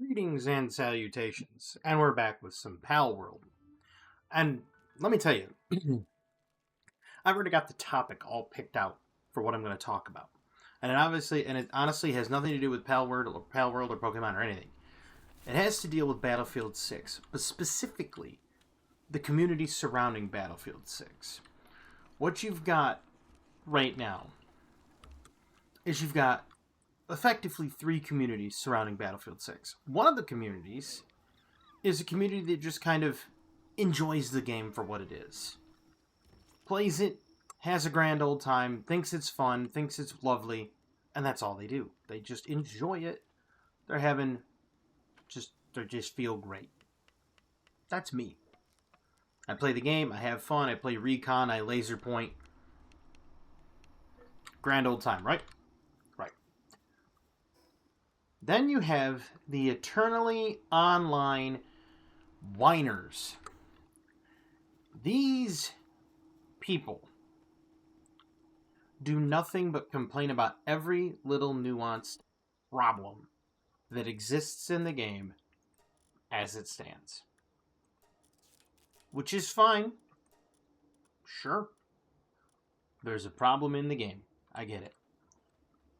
Greetings and salutations, and we're back with some Pal World. And let me tell you, I've already got the topic all picked out for what I'm going to talk about, and it honestly has nothing to do with Pal World or Pokemon or anything. It has to deal with Battlefield 6, but specifically the community surrounding Battlefield 6. What you've got right now is you've got effectively three communities surrounding Battlefield 6. One of the communities is a community that just kind of enjoys the game for what it is. Plays it, has a grand old time, thinks it's fun, thinks it's lovely, and that's all they do. They just enjoy it. They just feel great. That's me. I play the game, I have fun, I play recon, I laser point. Grand old time, right? Right. Then you have the eternally online whiners. These people do nothing but complain about every little nuanced problem that exists in the game as it stands. Which is fine. Sure. There's a problem in the game. I get it.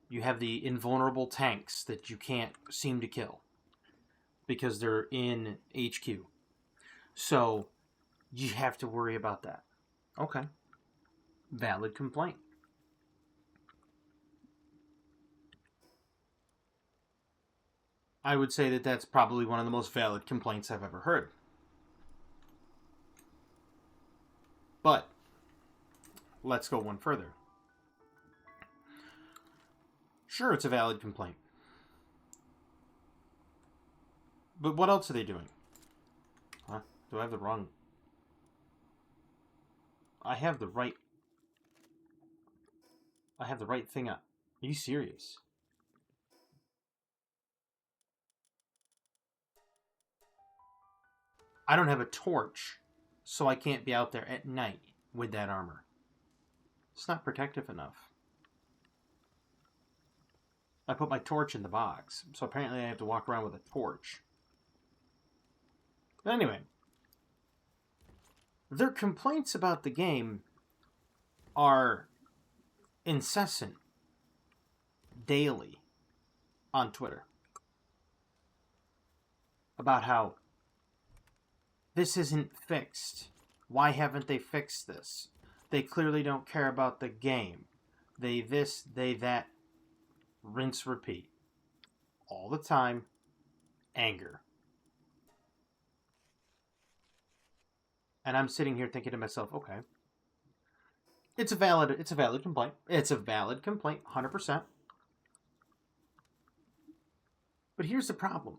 You have the invulnerable tanks that you can't seem to kill because they're in HQ. So you have to worry about that. Okay. Valid complaint. I would say that that's probably one of the most valid complaints I've ever heard. But let's go one further. Sure, it's a valid complaint. But what else are they doing? Huh? Do I have the wrong... I have the right thing up. Are you serious? I don't have a torch, so I can't be out there at night with that armor. It's not protective enough. I put my torch in the box, so apparently I have to walk around with a torch. But anyway, their complaints about the game are incessant, daily, on Twitter. About how this isn't fixed. Why haven't they fixed this? They clearly don't care about the game. They this, they that. Rinse, repeat. All the time. Anger. And I'm sitting here thinking to myself, okay. It's a valid complaint. It's a valid complaint, 100%. But here's the problem.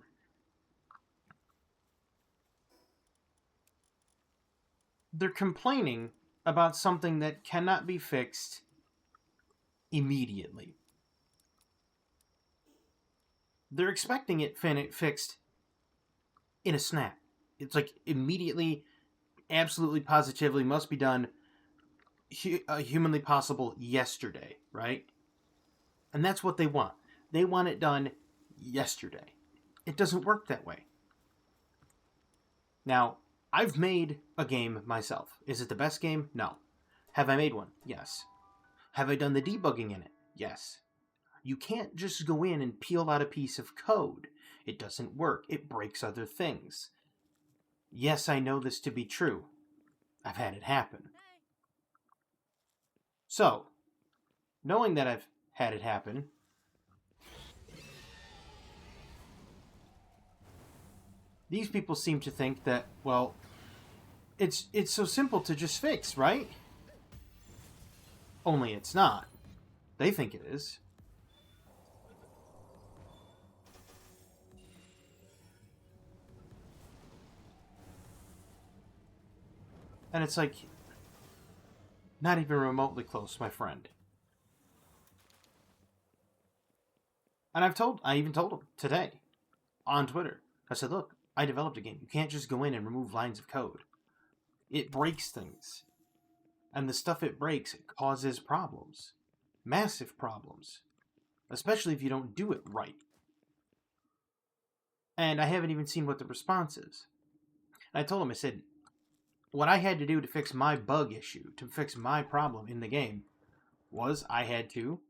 They're complaining about something that cannot be fixed immediately. They're expecting it fixed in a snap. It's like immediately, absolutely, positively must be done humanly possible yesterday, right? And that's what they want. They want it done yesterday. It doesn't work that way. Now, I've made a game myself. Is it the best game? No. Have I made one? Yes. Have I done the debugging in it? Yes. You can't just go in and peel out a piece of code. It doesn't work. It breaks other things. Yes, I know this to be true. I've had it happen. So, knowing that I've had it happen, these people seem to think that, well, it's so simple to just fix, right? Only it's not. They think it is. And it's like, not even remotely close, my friend. And I even told him today on Twitter. I said, look, I developed a game. You can't just go in and remove lines of code. It breaks things. And the stuff it breaks causes problems. Massive problems. Especially if you don't do it right. And I haven't even seen what the response is. And I told him, I said, what I had to do to fix my bug issue, to fix my problem in the game, was I had to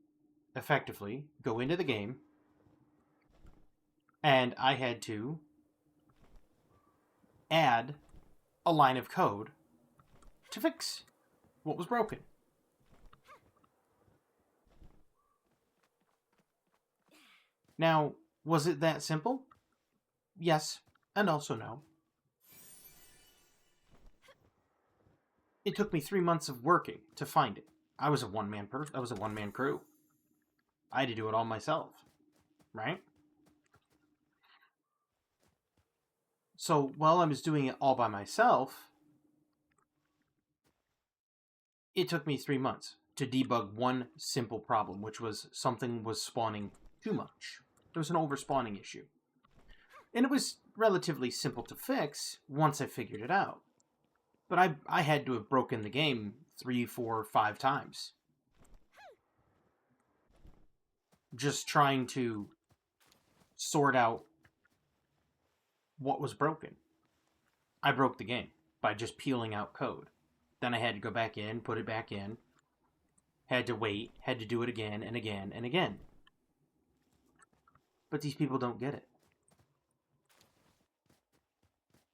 effectively go into the game and I had to add a line of code to fix what was broken. Now, was it that simple? Yes, and also no. It took me 3 months of working to find it. I was a one-man crew. I had to do it all myself, right? So while I was doing it all by myself, it took me 3 months to debug one simple problem, which was something was spawning too much. There was an overspawning issue. And it was relatively simple to fix once I figured it out. But I had to have broken the game 3, 4, 5 times. Just trying to sort out what was broken. I broke the game by just peeling out code. Then I had to go back in, put it back in. Had to wait, had to do it again and again and again. But these people don't get it.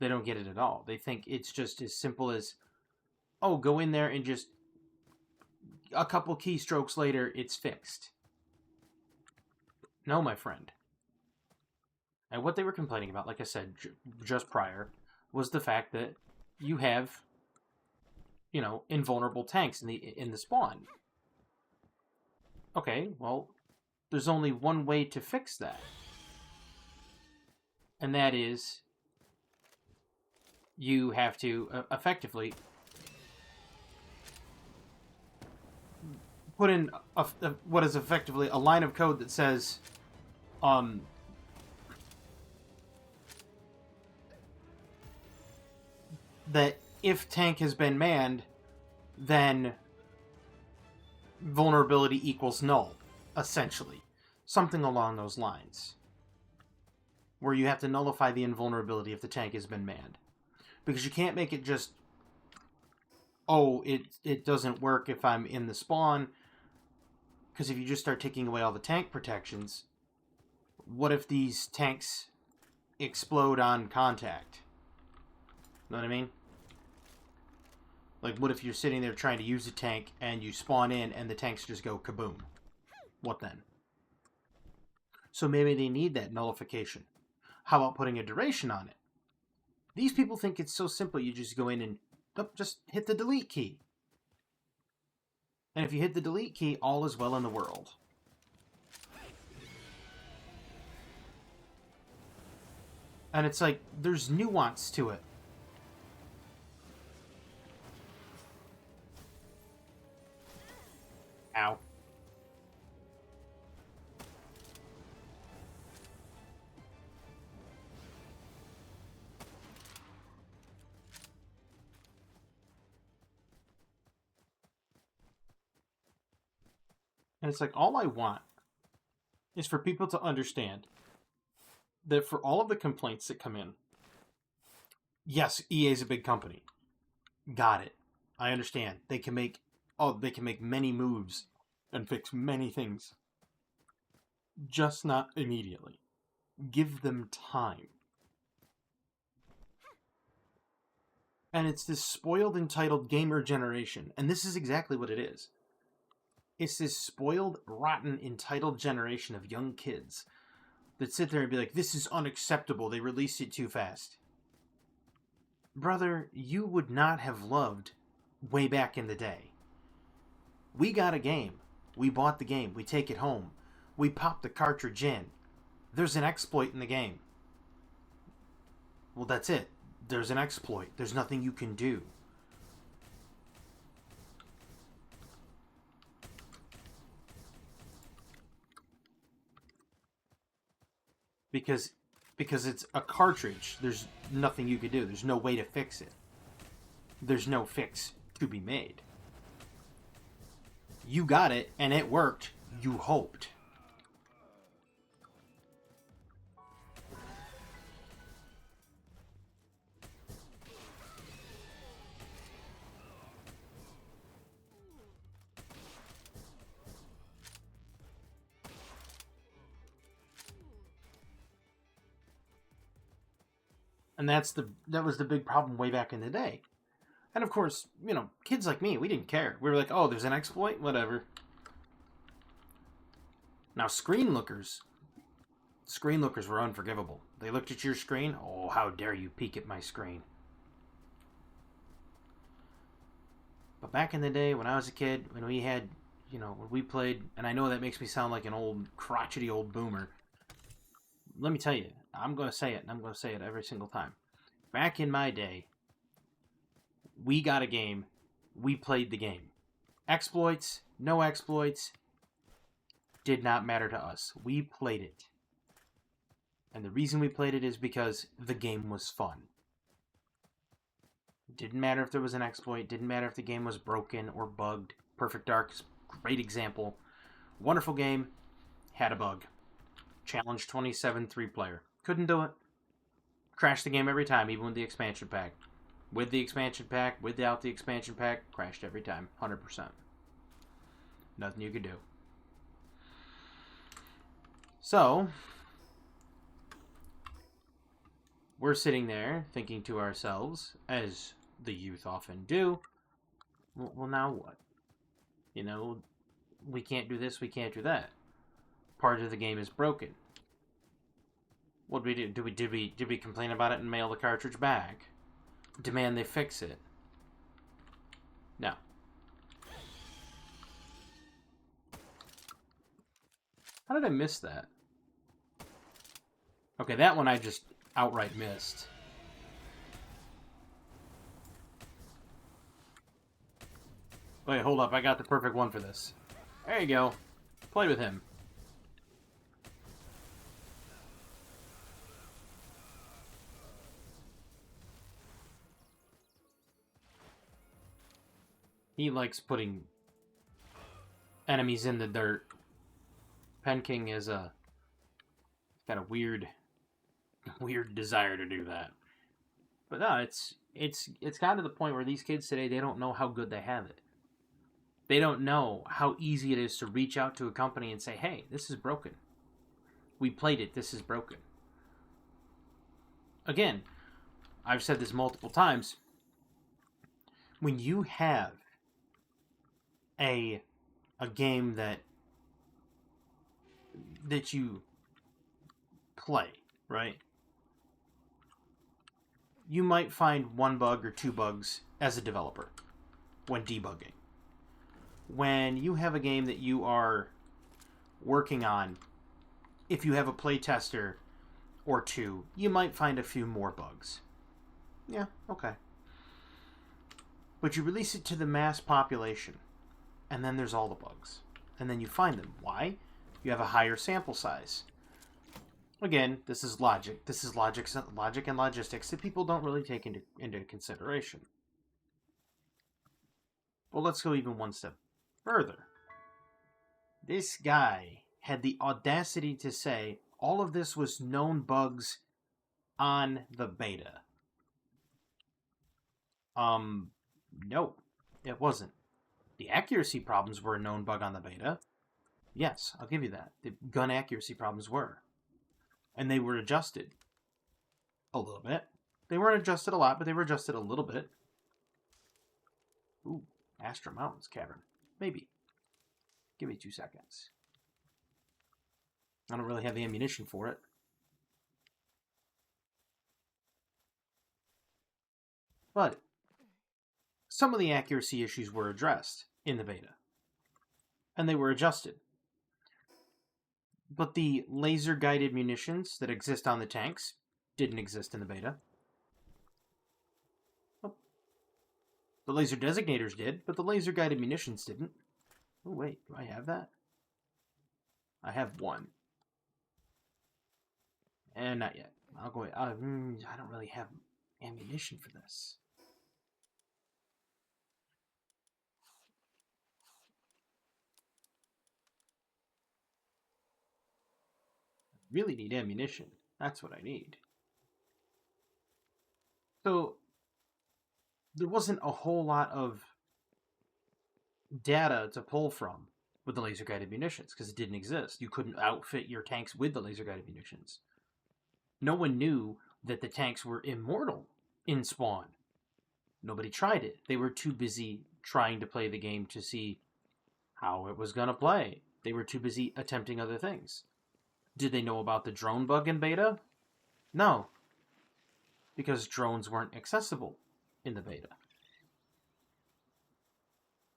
They don't get it at all. They think it's just as simple as, oh, go in there and just a couple keystrokes later, it's fixed. No, my friend. And what they were complaining about, like I said just prior, was the fact that you have, you know, invulnerable tanks in the spawn. Okay, well, there's only one way to fix that. And that is, you have to effectively put in what is effectively a line of code that says, that if tank has been manned, then vulnerability equals null, essentially. Something along those lines. Where you have to nullify the invulnerability if the tank has been manned. Because you can't make it just, oh, it doesn't work if I'm in the spawn. Because if you just start taking away all the tank protections, what if these tanks explode on contact? Know what I mean? Like, what if you're sitting there trying to use a tank and you spawn in and the tanks just go kaboom? What then? So maybe they need that nullification. How about putting a duration on it? These people think it's so simple, you just go in and just hit the delete key. And if you hit the delete key, all is well in the world. And it's like, there's nuance to it. Ow. And it's like, all I want is for people to understand that for all of the complaints that come in, yes, EA is a big company. Got it. I understand. They can make many moves and fix many things. Just not immediately. Give them time. And it's this spoiled, entitled gamer generation. And this is exactly what it is. It's this spoiled, rotten, entitled generation of young kids that sit there and be like, this is unacceptable. They released it too fast. Brother, you would not have loved way back in the day. We got a game. We bought the game. We take it home. We pop the cartridge in. There's an exploit in the game. Well, that's it. There's an exploit. There's nothing you can do. Because it's a cartridge, there's nothing you could do. There's no way to fix it. There's no fix to be made. You got it, and it worked. You hoped. And that was the big problem way back in the day. And of course, kids like me, we didn't care. We were like, oh, there's an exploit? Whatever. Now, screen lookers were unforgivable. They looked at your screen, oh, how dare you peek at my screen. But back in the day, when I was a kid, when we had, when we played, and I know that makes me sound like an old, crotchety old boomer. Let me tell you, I'm going to say it, and I'm going to say it every single time. Back in my day, we got a game, we played the game. Exploits, no exploits, did not matter to us. We played it. And the reason we played it is because the game was fun. Didn't matter if there was an exploit, didn't matter if the game was broken or bugged. Perfect Dark, great example. Wonderful game, had a bug. Challenge 27 3-player. Couldn't do it. Crashed the game every time, even with the expansion pack. With the expansion pack, without the expansion pack, crashed every time. 100%. Nothing you could do. So, we're sitting there thinking to ourselves, as the youth often do, well, now what? We can't do this, we can't do that. Part of the game is broken. What did we do? Did we complain about it and mail the cartridge back? Demand they fix it? No. How did I miss that? Okay, that one I just outright missed. Wait, hold up. I got the perfect one for this. There you go. Play with him. He likes putting enemies in the dirt. Pen King is got a weird desire to do that. But no, it's gotten to the point where these kids today, they don't know how good they have it. They don't know how easy it is to reach out to a company and say, hey, this is broken. We played it, this is broken. Again, I've said this multiple times. When you have a game that you play, right? You might find one bug or two bugs as a developer when debugging. When you have a game that you are working on, if you have a playtester or two, you might find a few more bugs. Yeah, okay. But you release it to the mass population, and then there's all the bugs. And then you find them. Why? You have a higher sample size. Again, this is logic. This is logic and logistics that people don't really take into consideration. Well, let's go even one step further. This guy had the audacity to say all of this was known bugs on the beta. No, it wasn't. The accuracy problems were a known bug on the beta. Yes, I'll give you that. The gun accuracy problems were. And they were adjusted a little bit. They weren't adjusted a lot, but they were adjusted a little bit. Ooh, Astra Mountains Cavern. Maybe. Give me 2 seconds. I don't really have the ammunition for it. But some of the accuracy issues were addressed in the beta. And they were adjusted. But the laser-guided munitions that exist on the tanks didn't exist in the beta. Oh. The laser designators did, but the laser-guided munitions didn't. Oh, wait, do I have that? I have one. And not yet. I'll go. I don't really have ammunition for this. I really need ammunition. That's what I need. So there wasn't a whole lot of data to pull from with the laser guided munitions because it didn't exist. You couldn't outfit your tanks with the laser guided munitions. No one knew that the tanks were immortal in Spawn. Nobody tried it. They were too busy trying to play the game to see how it was going to play. They were too busy attempting other things. Did they know about the drone bug in beta? No. Because drones weren't accessible in the beta.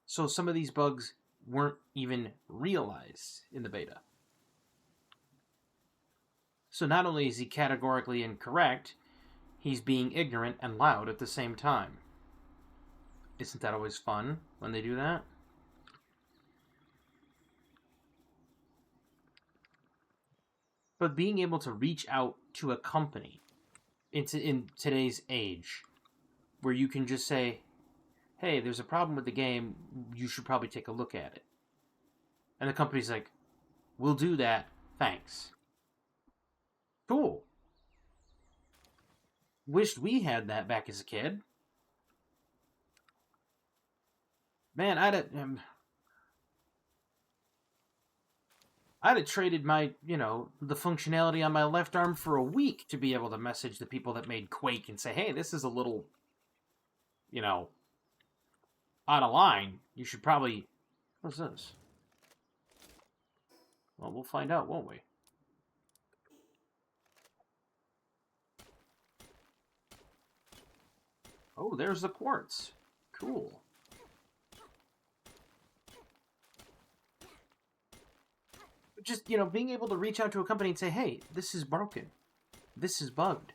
So some of these bugs weren't even realized in the beta. So not only is he categorically incorrect, he's being ignorant and loud at the same time. Isn't that always fun when they do that? But being able to reach out to a company in today's age, where you can just say, hey, there's a problem with the game, you should probably take a look at it. And the company's like, we'll do that, thanks. Cool. Wished we had that back as a kid. Man, I'd have traded my, the functionality on my left arm for a week to be able to message the people that made Quake and say, hey, this is a little, out of line. You should probably... What's this? Well, we'll find out, won't we? Oh, there's the quartz. Cool. Just, being able to reach out to a company and say, hey, this is broken. This is bugged.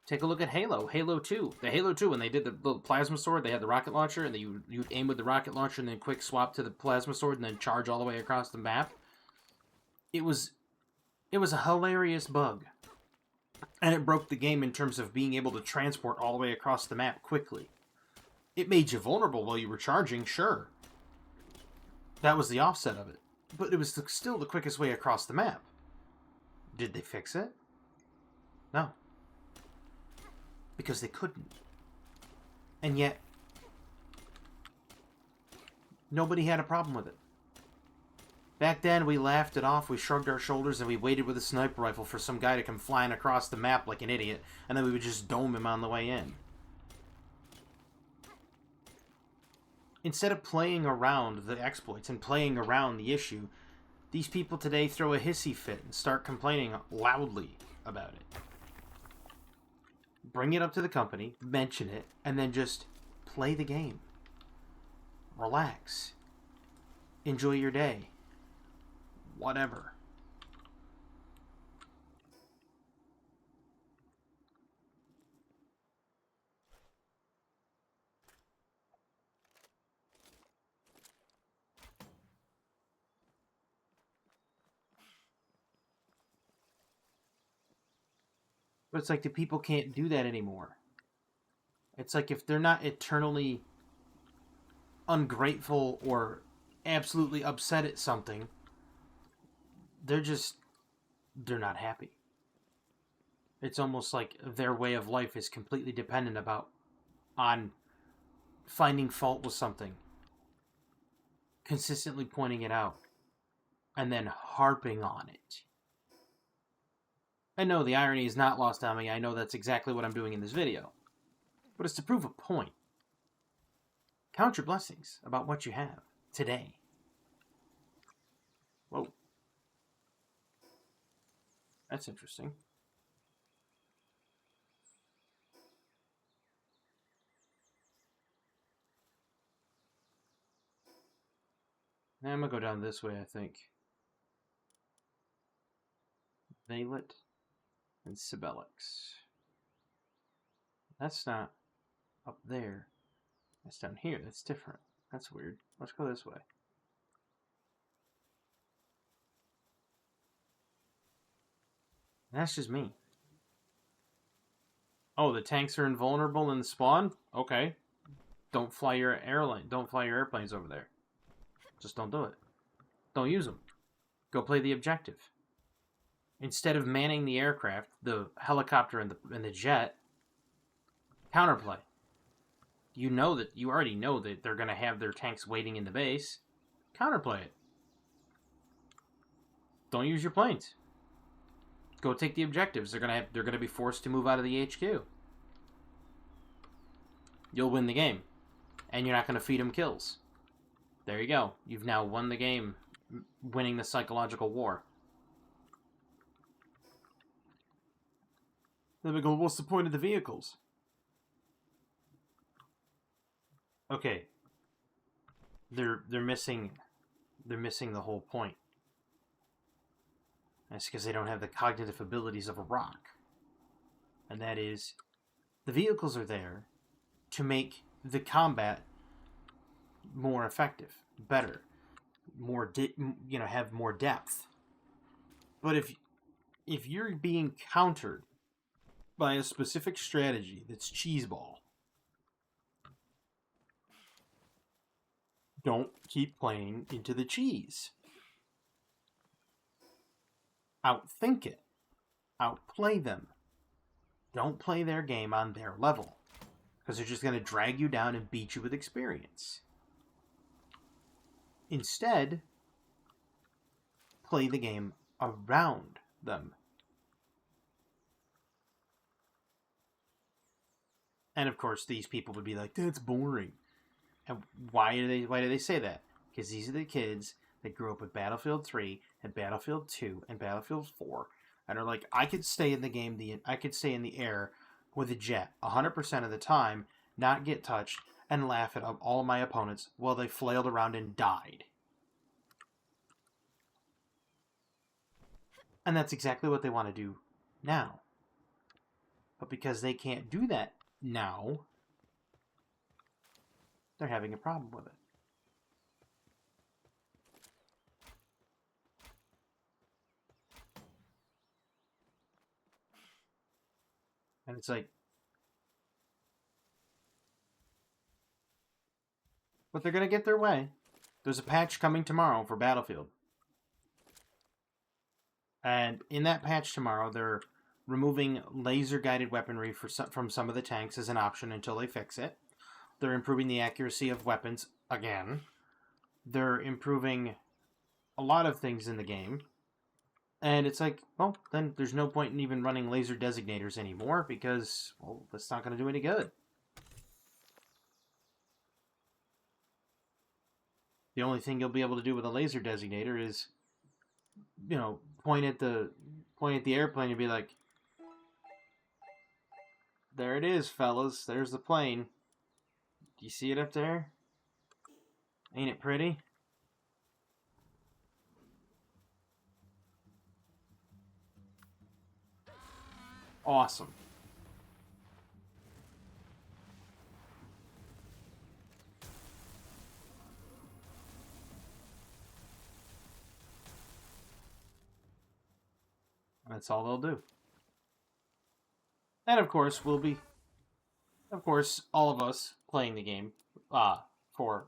Take a look at Halo. Halo 2. The Halo 2, when they did the little plasma sword, they had the rocket launcher, and you'd aim with the rocket launcher and then quick swap to the plasma sword and then charge all the way across the map. It was a hilarious bug. And it broke the game in terms of being able to transport all the way across the map quickly. It made you vulnerable while you were charging, sure. That was the offset of it. But it was still the quickest way across the map. Did they fix it? No. Because they couldn't. And yet, nobody had a problem with it. Back then, we laughed it off, we shrugged our shoulders, and we waited with a sniper rifle for some guy to come flying across the map like an idiot, and then we would just dome him on the way in. Instead of playing around the exploits and playing around the issue, these people today throw a hissy fit and start complaining loudly about it. Bring it up to the company, mention it, and then just play the game. Relax. Enjoy your day. Whatever. But it's like the people can't do that anymore. It's like if they're not eternally ungrateful or absolutely upset at something, they're not happy. It's almost like their way of life is completely dependent on finding fault with something, consistently pointing it out, and then harping on it. I know the irony is not lost on me. I know that's exactly what I'm doing in this video. But it's to prove a point. Count your blessings about what you have today. Whoa. That's interesting. Now I'm going to go down this way, I think. Valet and Sibelics. That's not up there. That's down here. That's different. That's weird. Let's go this way. That's just me. Oh, the tanks are invulnerable in the spawn? Okay. Don't fly your airplanes over there. Just don't do it. Don't use them. Go play the objective. Instead of manning the aircraft, the helicopter and the jet, counterplay. You already know that they're going to have their tanks waiting in the base. Counterplay it. Don't use your planes. Go take the objectives. They're gonna be forced to move out of the HQ. You'll win the game, and you're not gonna feed them kills. There you go. You've now won the game, winning the psychological war. Then we go, what's the point of the vehicles? Okay. They're missing the whole point. That's because they don't have the cognitive abilities of a rock. And that is, the vehicles are there to make the combat more effective, better, have more depth. But if you're being countered by a specific strategy that's cheeseball, don't keep playing into the cheese. Outthink it. Outplay them. Don't play their game on their level, because they're just going to drag you down and beat you with experience. Instead, play the game around them. And of course, these people would be like, that's boring. And why do they say that? Because these are the kids that grew up with Battlefield 3 and Battlefield 2 and Battlefield 4 and are like, I could stay in the game, I could stay in the air with a jet 100% of the time, not get touched, and laugh at all of my opponents while they flailed around and died. And that's exactly what they want to do now. But because they can't do that now, they're having a problem with it. And it's like, but they're going to get their way. There's a patch coming tomorrow for Battlefield. And in that patch tomorrow, they're removing laser-guided weaponry from some of the tanks as an option until they fix it. They're improving the accuracy of weapons again. They're improving a lot of things in the game. And it's like, well, then there's no point in even running laser designators anymore because, well, that's not going to do any good. The only thing you'll be able to do with a laser designator is, point at the airplane and be like, there it is, fellas. There's the plane. Do you see it up there? Ain't it pretty? Awesome. That's all they'll do. And of course, all of us playing the game, for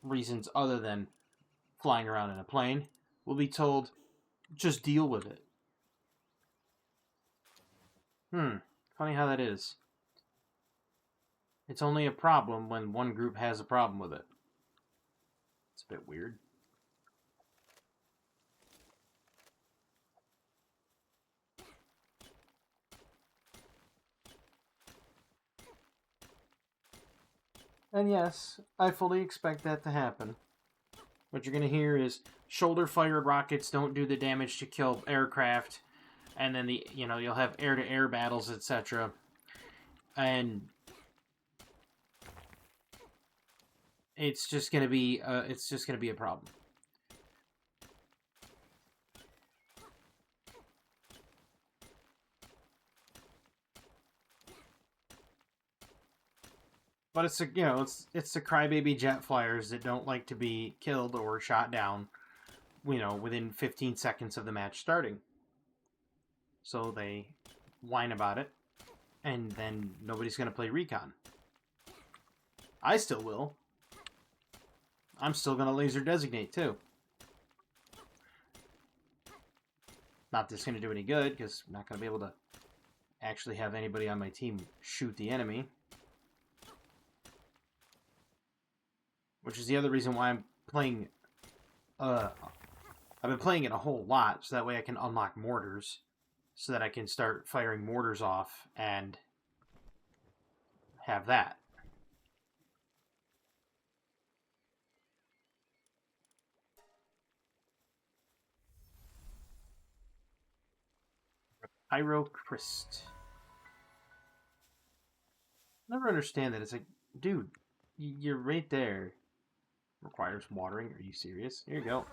reasons other than flying around in a plane, will be told, just deal with it. Funny how that is. It's only a problem when one group has a problem with it. It's a bit weird. And yes, I fully expect that to happen. What you're going to hear is shoulder-fired rockets don't do the damage to kill aircraft, and then you'll have air-to-air battles, etc. And it's just going to be a problem. But it's the crybaby jet flyers that don't like to be killed or shot down, within 15 seconds of the match starting. So they whine about it, and then nobody's going to play Recon. I still will. I'm still going to laser designate, too. Not that it's going to do any good, because I'm not going to be able to actually have anybody on my team shoot the enemy. Which is the other reason why I'm playing... I've been playing it a whole lot, so that way I can unlock mortars. so that I can start firing mortars off and have that. Pyrocryst. Never understand that. It's like, dude, you're right there. Requires watering. Are you serious? Here you go.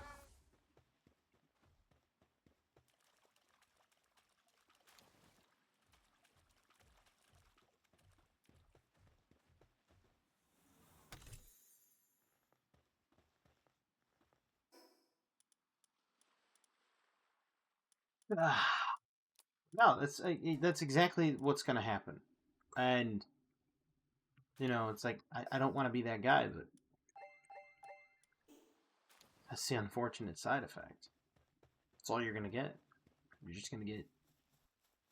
No, that's exactly what's going to happen. And it's like I don't want to be that guy, but that's the unfortunate side effect. That's all you're going to get. You're just going to get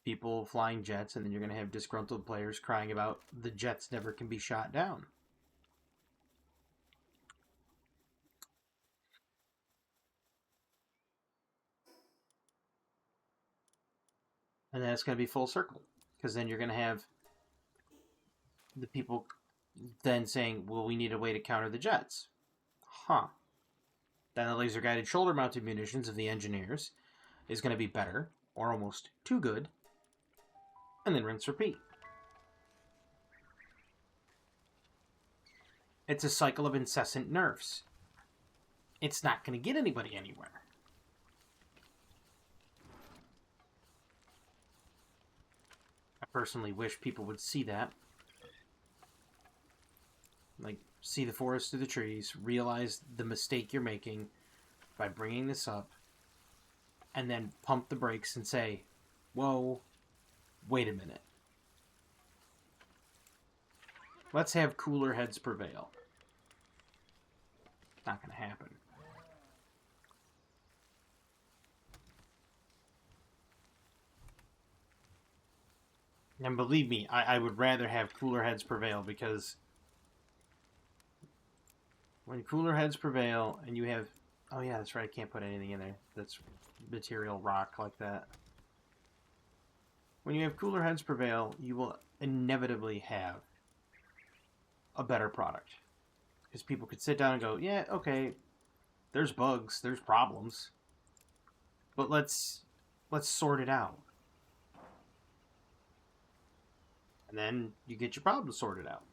people flying jets, and then you're going to have disgruntled players crying about the jets never can be shot down. And then it's going to be full circle, because then you're going to have the people then saying, well, we need a way to counter the jets. Huh. Then the laser guided shoulder mounted munitions of the engineers is going to be better, or almost too good, and then rinse repeat. It's a cycle of incessant nerfs. It's not going to get anybody anywhere. I personally wish people would see that. Like, see the forest through the trees, realize the mistake you're making by bringing this up, and then pump the brakes and say, whoa, wait a minute. Let's have cooler heads prevail. Not going to happen. And believe me, I would rather have cooler heads prevail, because when cooler heads prevail and you have... Oh yeah, that's right, I can't put anything in there that's material rock like that. When you have cooler heads prevail, you will inevitably have a better product. Because people could sit down and go, yeah, okay, there's bugs, there's problems, but let's sort it out. And then you get your problems sorted out.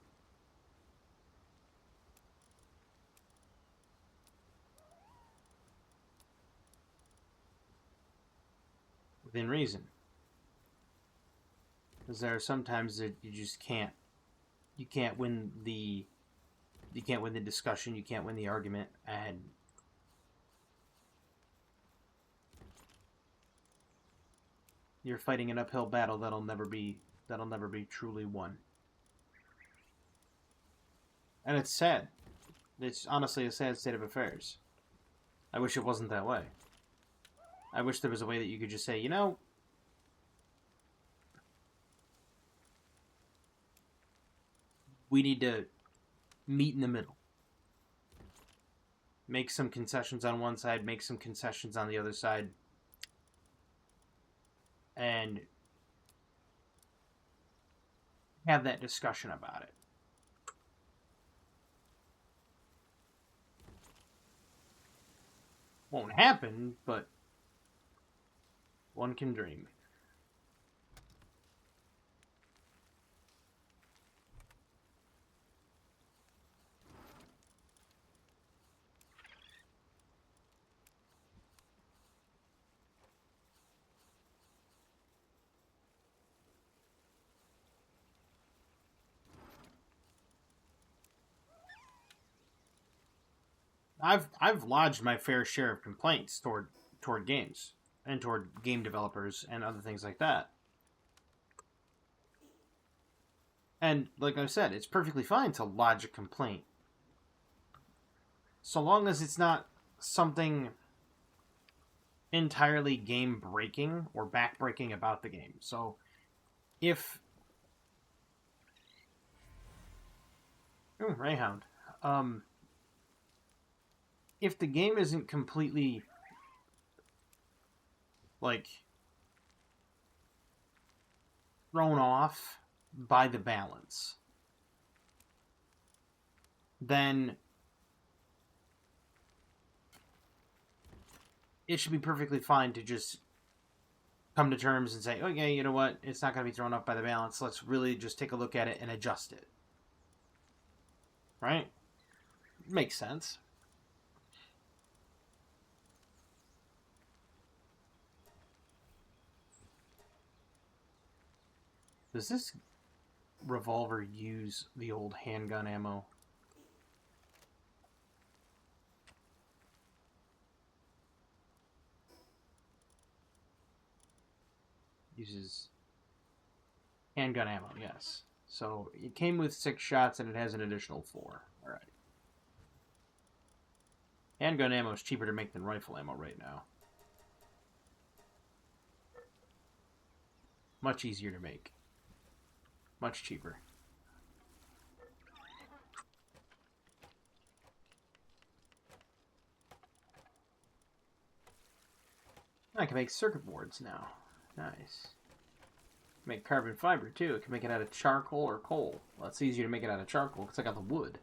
Within reason. Because there are sometimes that you just can't. You can't win the discussion, you can't win the argument, and you're fighting an uphill battle that'll never be truly won. And it's sad. It's honestly a sad state of affairs. I wish it wasn't that way. I wish there was a way that you could just say, we need to meet in the middle. Make some concessions on one side, make some concessions on the other side, and have that discussion about it. Won't happen, but one can dream. I've lodged my fair share of complaints toward games and toward game developers and other things like that. And like I said, it's perfectly fine to lodge a complaint, so long as it's not something entirely game breaking or back breaking about the game. So if Rayhound, if the game isn't completely like thrown off by the balance, then it should be perfectly fine to just come to terms and say, okay, you know what, it's not going to be thrown off by the balance. Let's really just take a look at it and adjust it. Right? Makes sense. Does this revolver use the old handgun ammo? Uses handgun ammo, yes. So it came with 6 shots and it has an additional 4. Alright. Handgun ammo is cheaper to make than rifle ammo right now. Much easier to make. Much cheaper. I can make circuit boards now. Nice. Make carbon fiber too. I can make it out of charcoal or coal. Well, it's easier to make it out of charcoal because I got the wood.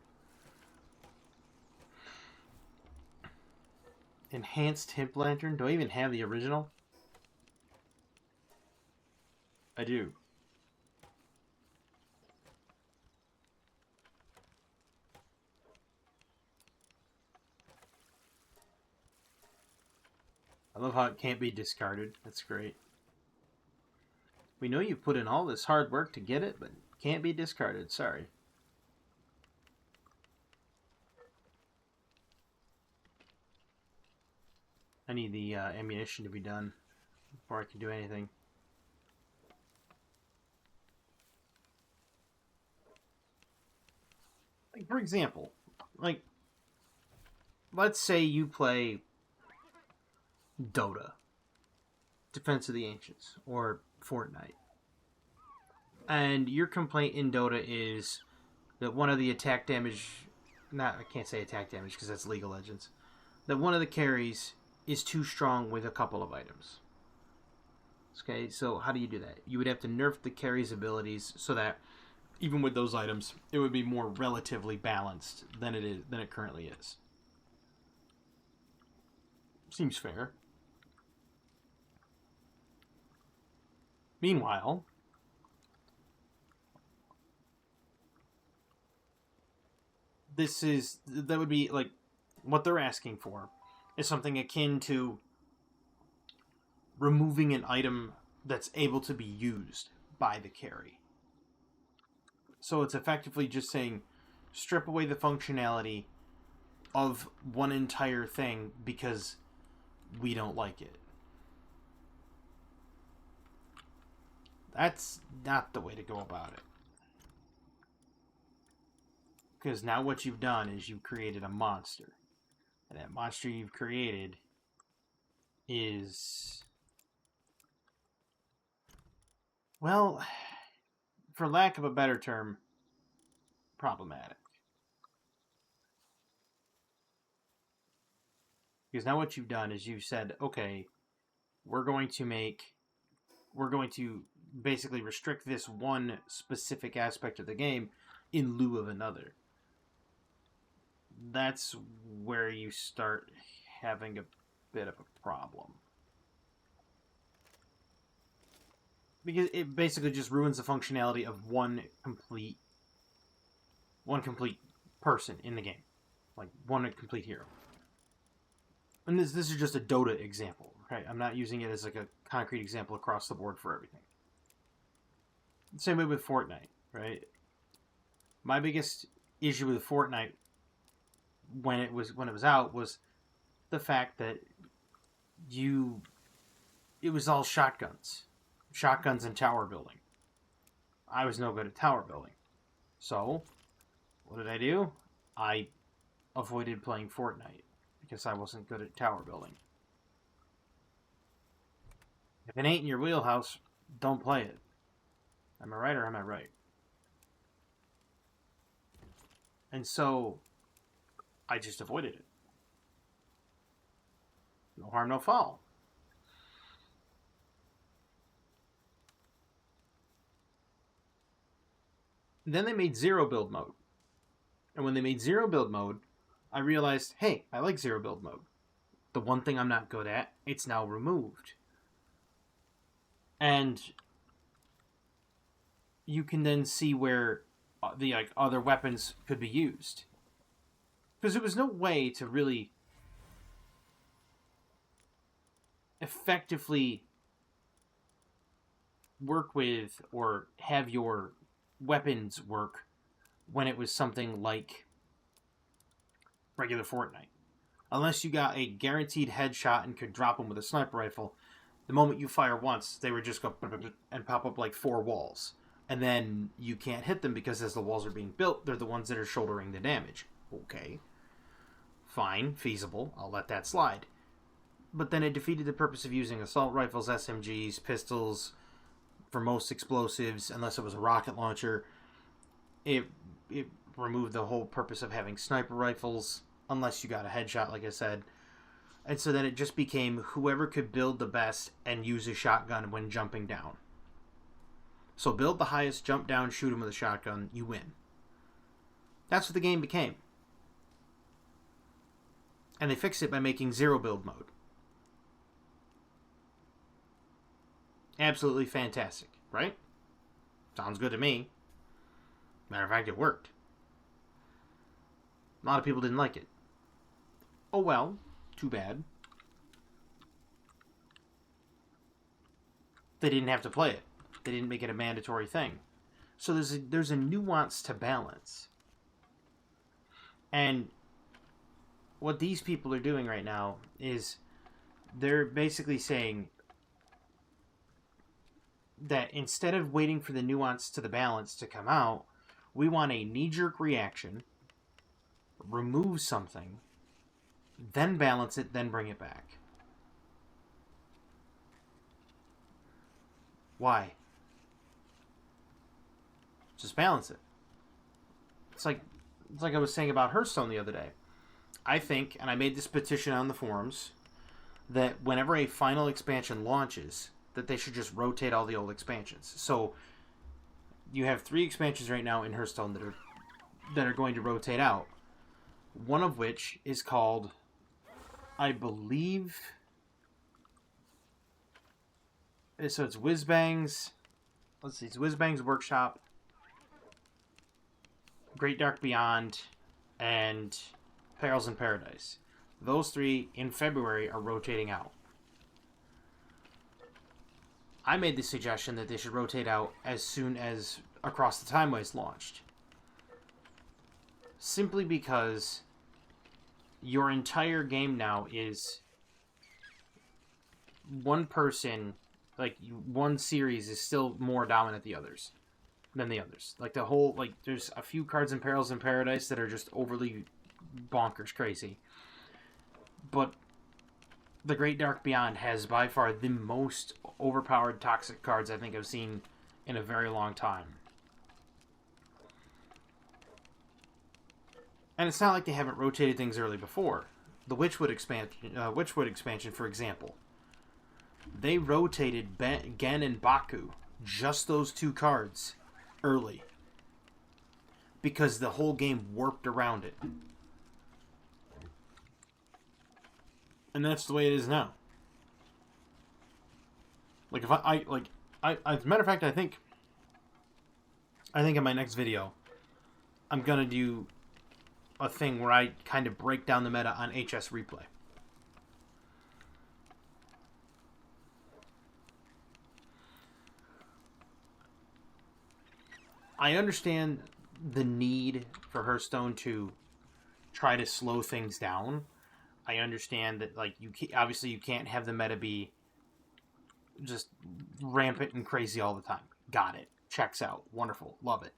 Enhanced hip lantern. Do I even have the original? I do. I love how it can't be discarded. That's great. We know you put in all this hard work to get it, but can't be discarded. Sorry. I need the ammunition to be done before I can do anything. Like, for example, like, let's say you play Dota, Defense of the Ancients, or Fortnite. And your complaint in Dota is that one of the attack damage... I can't say attack damage because that's League of Legends. That one of the carries is too strong with a couple of items. Okay, so how do you do that? You would have to nerf the carry's abilities so that even with those items, it would be more relatively balanced than it currently is. Seems fair. Meanwhile, that would be like what they're asking for is something akin to removing an item that's able to be used by the carry. So it's effectively just saying strip away the functionality of one entire thing because we don't like it. That's not the way to go about it. Because now what you've done is you've created a monster. And that monster you've created is... well, for lack of a better term, problematic. Because now what you've done is you've said, okay, we're going to basically restrict this one specific aspect of the game in lieu of another. That's where you start having a bit of a problem. Because it basically just ruins the functionality of one complete person in the game. Like, one complete hero. And this is just a Dota example, right? I'm not using it as like a concrete example across the board for everything. Same way with Fortnite, right? My biggest issue with Fortnite when it was out was the fact that it was all shotguns and tower building. I was no good at tower building, so what did I do? I avoided playing Fortnite because I wasn't good at tower building. If it ain't in your wheelhouse, don't play it. Am I right or am I right? And so I just avoided it. No harm, no foul. Then they made zero build mode. And when they made zero build mode, I realized, hey, I like zero build mode. The one thing I'm not good at, it's now removed. And you can then see where the other weapons could be used. Because there was no way to really effectively work with or have your weapons work when it was something like regular Fortnite. Unless you got a guaranteed headshot and could drop them with a sniper rifle, the moment you fire once, they would just go and pop up like 4 walls. And then you can't hit them because as the walls are being built, they're the ones that are shouldering the damage. Okay. Fine, feasible, I'll let that slide. But then it defeated the purpose of using assault rifles, SMGs, pistols, for most explosives, unless it was a rocket launcher. It removed the whole purpose of having sniper rifles, unless you got a headshot, like I said. And so then it just became whoever could build the best and use a shotgun when jumping down. So build the highest, jump down, shoot him with a shotgun, you win. That's what the game became. And they fixed it by making zero build mode. Absolutely fantastic, right? Sounds good to me. Matter of fact, it worked. A lot of people didn't like it. Oh well, too bad. They didn't have to play it. They didn't make it a mandatory thing. So there's a nuance to balance. And what these people are doing right now is they're basically saying that instead of waiting for the nuance to the balance to come out, we want a knee-jerk reaction, remove something, then balance it, then bring it back. Why? Just balance it. It's like I was saying about Hearthstone the other day. I think, and I made this petition on the forums, that whenever a final expansion launches, that they should just rotate all the old expansions. So you have 3 expansions right now in Hearthstone that are going to rotate out. One of which is called, I believe, so it's Whizbang's. Let's see, it's Whizbang's Workshop, Great Dark Beyond, and Perils in Paradise. Those 3 in February are rotating out. I made the suggestion that they should rotate out as soon as Across the Timeways launched. Simply because your entire game now is one person, like one series is still more dominant than the others. Like the whole, like there's a few cards in Perils in Paradise that are just overly bonkers crazy. But the Great Dark Beyond has by far the most overpowered toxic cards I think I've seen in a very long time. And it's not like they haven't rotated things early before. The Witchwood expansion, for example, they rotated Gen and Baku, just those 2 cards, early. Because the whole game warped around it. And that's the way it is now. Like if as a matter of fact, I think in my next video, I'm gonna do a thing where I kind of break down the meta on HS Replay. I understand the need for Hearthstone to try to slow things down. I understand that, like, obviously you can't have the meta be just rampant and crazy all the time. Got it. Checks out. Wonderful. Love it.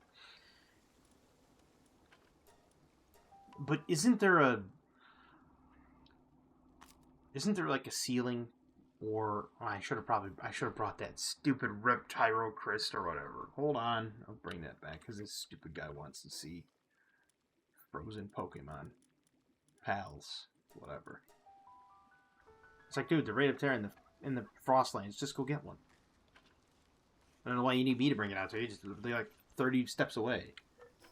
But isn't there like a ceiling? Or I should have brought that stupid Reptyro Crest or whatever. Hold on, I'll bring that back because this stupid guy wants to see frozen Pokemon pals, whatever. It's like, dude, they're right up there in the Frost Lanes. Just go get one. I don't know why you need me to bring it out to you. Just like 30 steps away.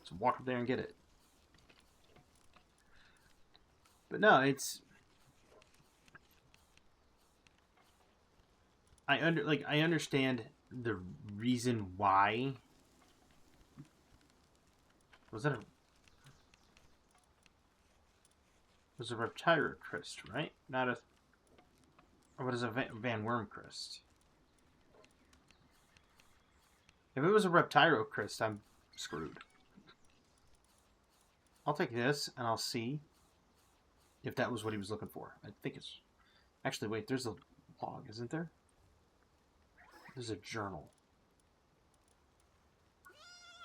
So walk up there and get it. But no, it's... I understand the reason why. Was a Reptira Crest, right? Not a... Or what is a Van Worm Crest? If it was a Reptiro Crest, I'm screwed. I'll take this, and I'll see if that was what he was looking for. I think it's... Actually, wait, there's a log, isn't there? There's a journal.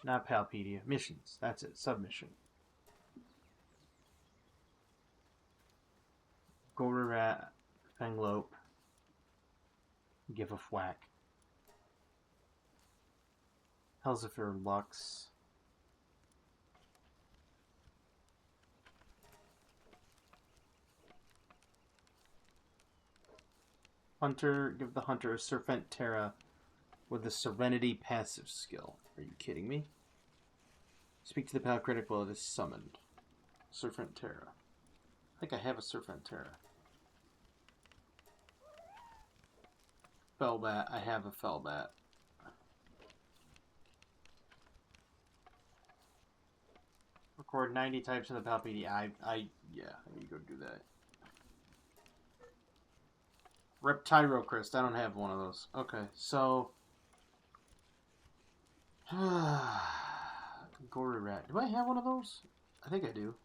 Not Palpedia. Missions. That's it. Submission. Gorarat. Fanglope. Give a Whack. Helsifer Lux. Hunter, give the hunter a Serpentera with the Serenity passive skill. Are you kidding me? Speak to the Pal Critic while it is summoned. Serpentera. I think I have a Serpentera. Fellbat. I have a Fellbat. Record 90 types in the Palpedia. Yeah, I need to go do that. Reptiro Crest. I don't have one of those. Okay, so... Gory Rat. Do I have one of those? I think I do.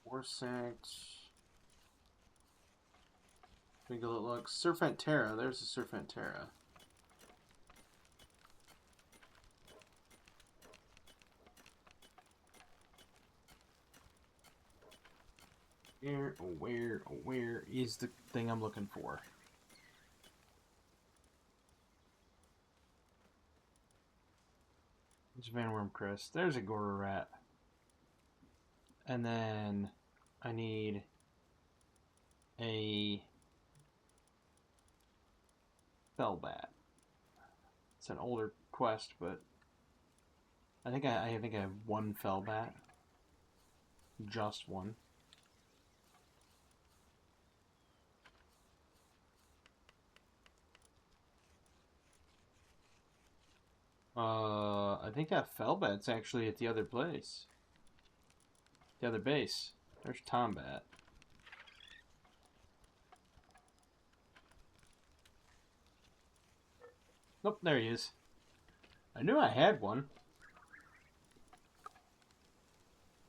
Warsect. Twinkle it looks. Serpentera. There's a Serpentera. Where is the thing I'm looking for? It's Van Worm Crest. There's a Gora Rat. And then I need a Fellbat. It's an older quest, but I think I have one Fellbat. Just one. I think that Fellbat's actually at the other place. The other base. There's Tombat. Nope, there he is. I knew I had one.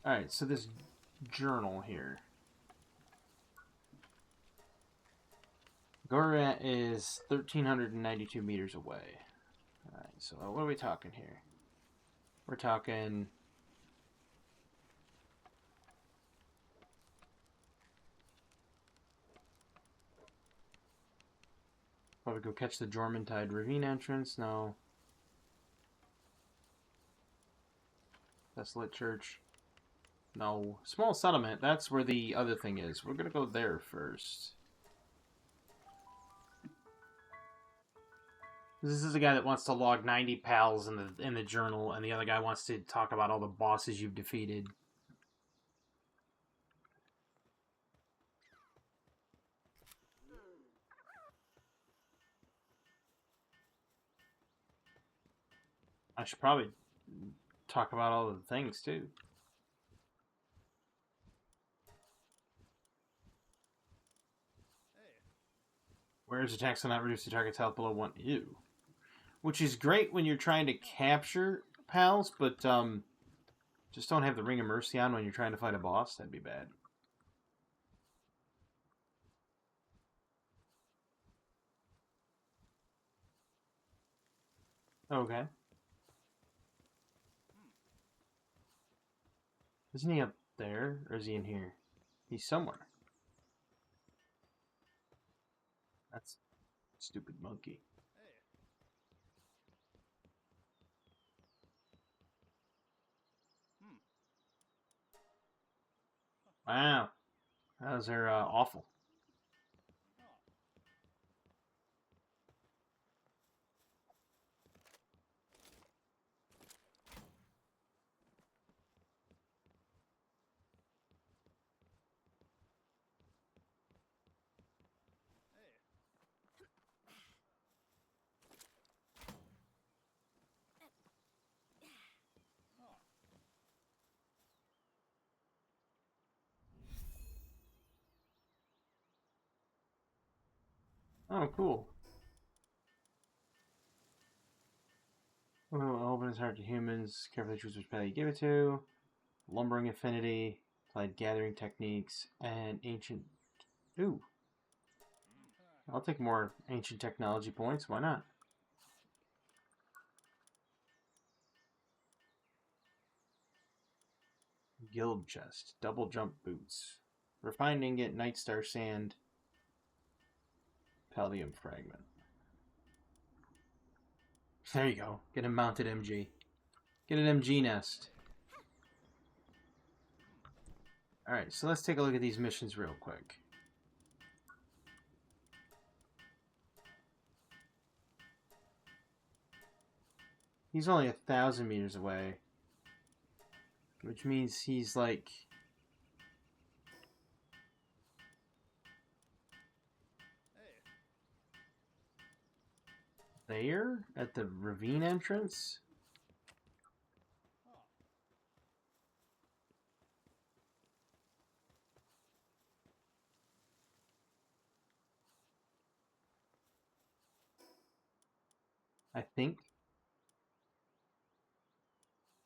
Alright, so this journal here. Gorat is 1,392 meters away. Alright, so what are we talking here? We're talking... Probably go catch the Jormuntide Ravine entrance. No. Desolate Church. No. Small Settlement. That's where the other thing is. We're gonna go there first. This is a guy that wants to log 90 pals in the journal, and the other guy wants to talk about all the bosses you've defeated. I should probably talk about all the things, too. Whereas attacks will not reduce the target's health below 1. Ew. Which is great when you're trying to capture pals, but just don't have the Ring of Mercy on when you're trying to fight a boss. That'd be bad. Okay. Isn't he up there, or is he in here? He's somewhere. That's a stupid monkey. Wow. Those are awful. Oh, cool. Oh, open his heart to humans. Carefully choose which path you give it to. Lumbering affinity. Applied gathering techniques. And ancient... Ooh. I'll take more ancient technology points. Why not? Guild chest. Double jump boots. Refined ingot. Night star sand. Palladium fragment. There you go. Get a mounted MG. Get an MG nest. Alright, so let's take a look at these missions real quick. He's only 1,000 meters away. Which means he's like... there? At the ravine entrance? I think.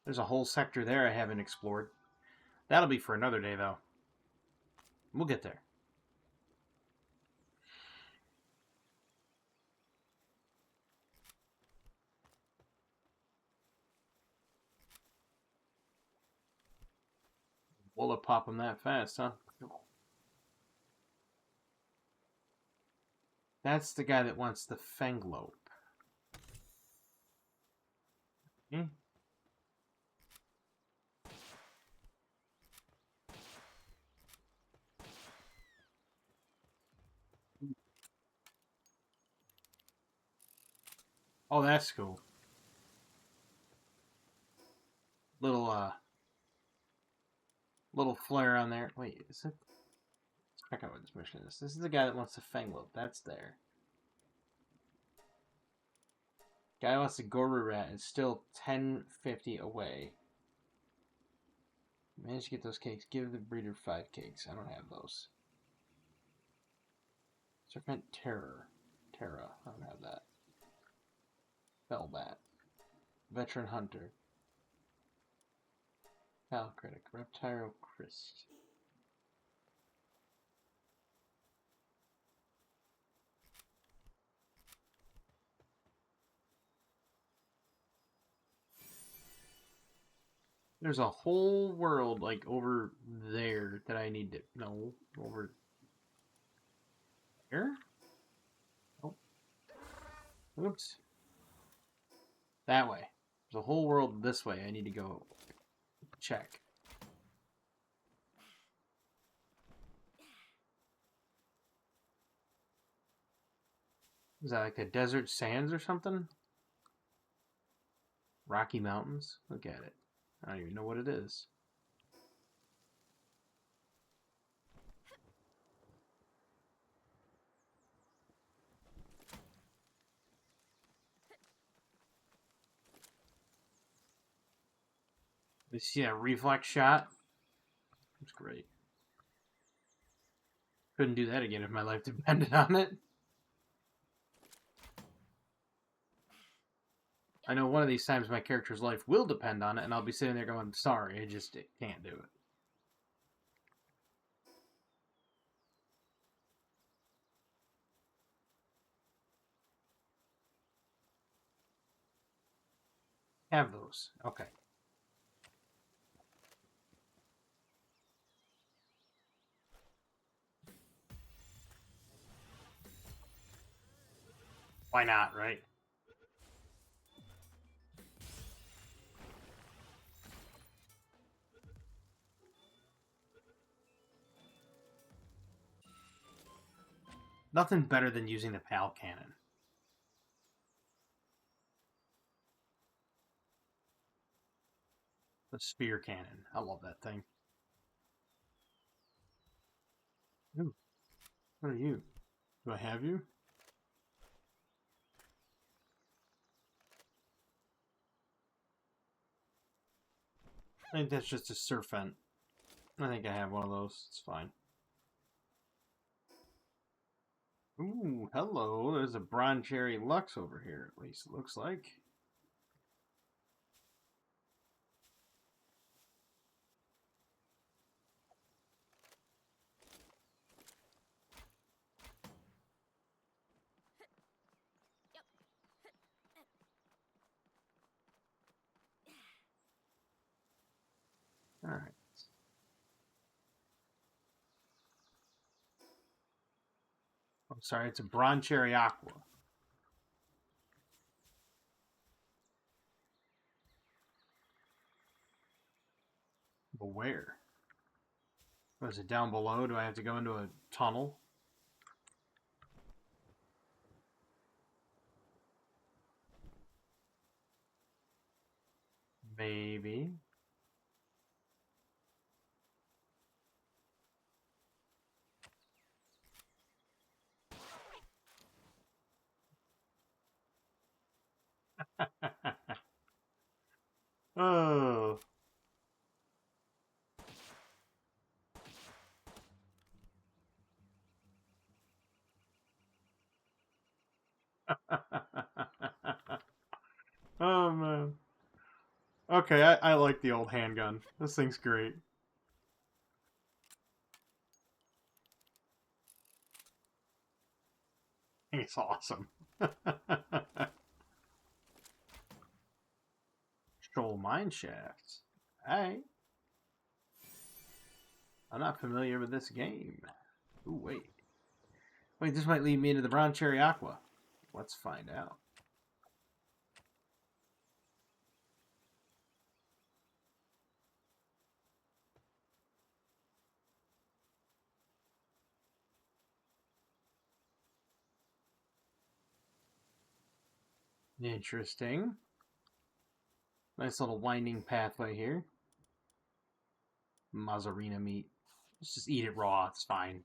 There's a whole sector there I haven't explored. That'll be for another day, though. We'll get there. Will it pop them that fast, huh? That's the guy that wants the Fanglope. Hmm? Oh, that's cool. Little flare on there. Wait, is it? Let's check out what this mission is. This is the guy that wants the Fanglope. That's there. Guy wants the Goru Rat is still 1050 away. Managed to get those cakes. Give the breeder 5 cakes. I don't have those. Serpent Terror. Terra. I don't have that. Bellbat. Veteran Hunter. Pal Critic. Reptile Christ. There's a whole world, like, over there that I need to... No, over there? Oh. Oops. That way. There's a whole world this way I need to go check. Is that like the desert sands or something? Rocky Mountains? Look at it. I don't even know what it is. You see that reflex shot? It's great. Couldn't do that again if my life depended on it. I know one of these times my character's life will depend on it, and I'll be sitting there going, sorry, I just can't do it. Have those. Okay. Why not, right? Nothing better than using the PAL cannon. The spear cannon. I love that thing. Ooh, what are you? Do I have you? I think that's just a serpent. I think I have one of those. It's fine. Ooh, hello. There's a Bron Cherry Lux over here, at least it looks like. Alright. I'm sorry, it's a Bron Cherry Aqua. But where? Was it down below? Do I have to go into a tunnel? Maybe. Oh. Oh, man. Okay, I like the old handgun. This thing's great. It's awesome. Shoal mine shafts. Alright. I'm not familiar with this game. Ooh, wait. Wait, this might lead me into the Bron Cherry Aqua. Let's find out. Interesting. Nice little winding pathway here. Mozzarella meat. Let's just eat it raw. It's fine.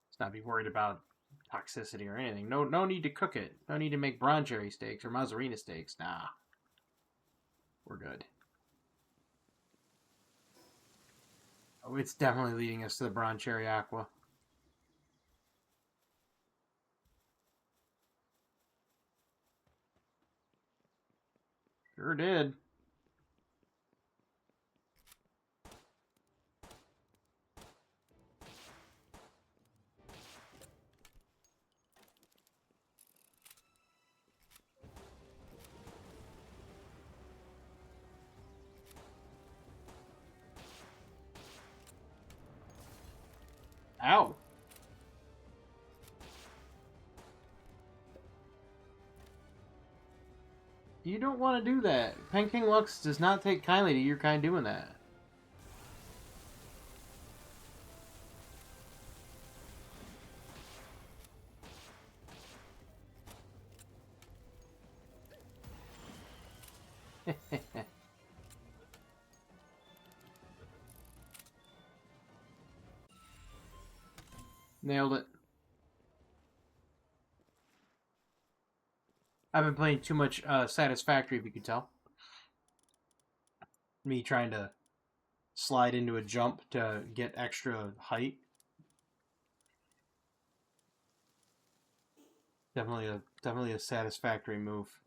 Let's not be worried about toxicity or anything. No need to cook it. No need to make Bron Cherry steaks or mozzarella steaks. Nah. We're good. Oh, it's definitely leading us to the Bron Cherry Aqua. Sure did. Ow. You don't want to do that. Pen King Lux does not take kindly to your kind doing that. Nailed it. I've been playing too much Satisfactory, if you could tell. Me trying to slide into a jump to get extra height. Definitely a Satisfactory move.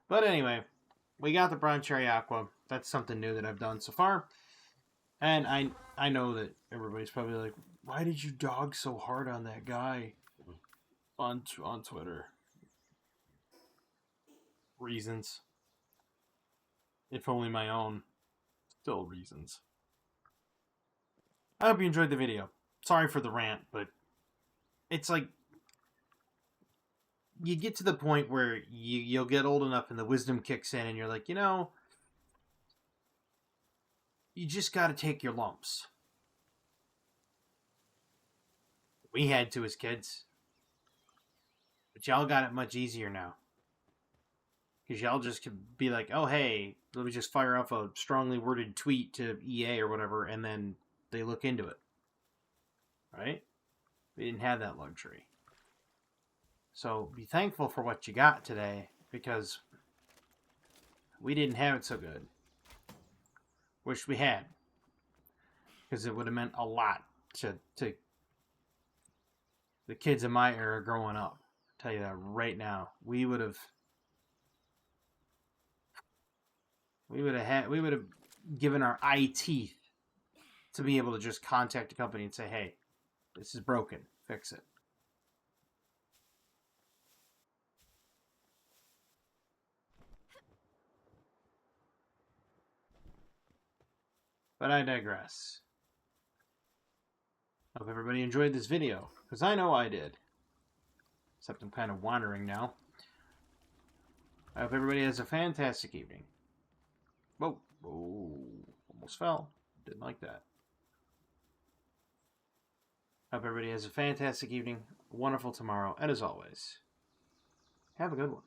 But anyway, we got the Bron Cherry Aqua. That's something new that I've done so far. And I know that everybody's probably like, why did you dog so hard on that guy on Twitter? Reasons. If only my own. Still reasons. I hope you enjoyed the video. Sorry for the rant, but it's like you get to the point where you'll get old enough and the wisdom kicks in and you're like, you just got to take your lumps. We had to as kids. But y'all got it much easier now. Because y'all just could be like, oh, hey, let me just fire off a strongly worded tweet to EA or whatever, and then they look into it. Right? We didn't have that luxury. So be thankful for what you got today, because we didn't have it so good. Wish we had. Because it would have meant a lot to the kids in my era growing up. I'll tell you that right now. We would have given our eye teeth to be able to just contact a company and say, hey, this is broken, fix it. But I digress. Hope everybody enjoyed this video, because I know I did. Except I'm kind of wandering now. I hope everybody has a fantastic evening. Whoa, almost fell. Didn't like that. Hope everybody has a fantastic evening, a wonderful tomorrow, and as always, have a good one.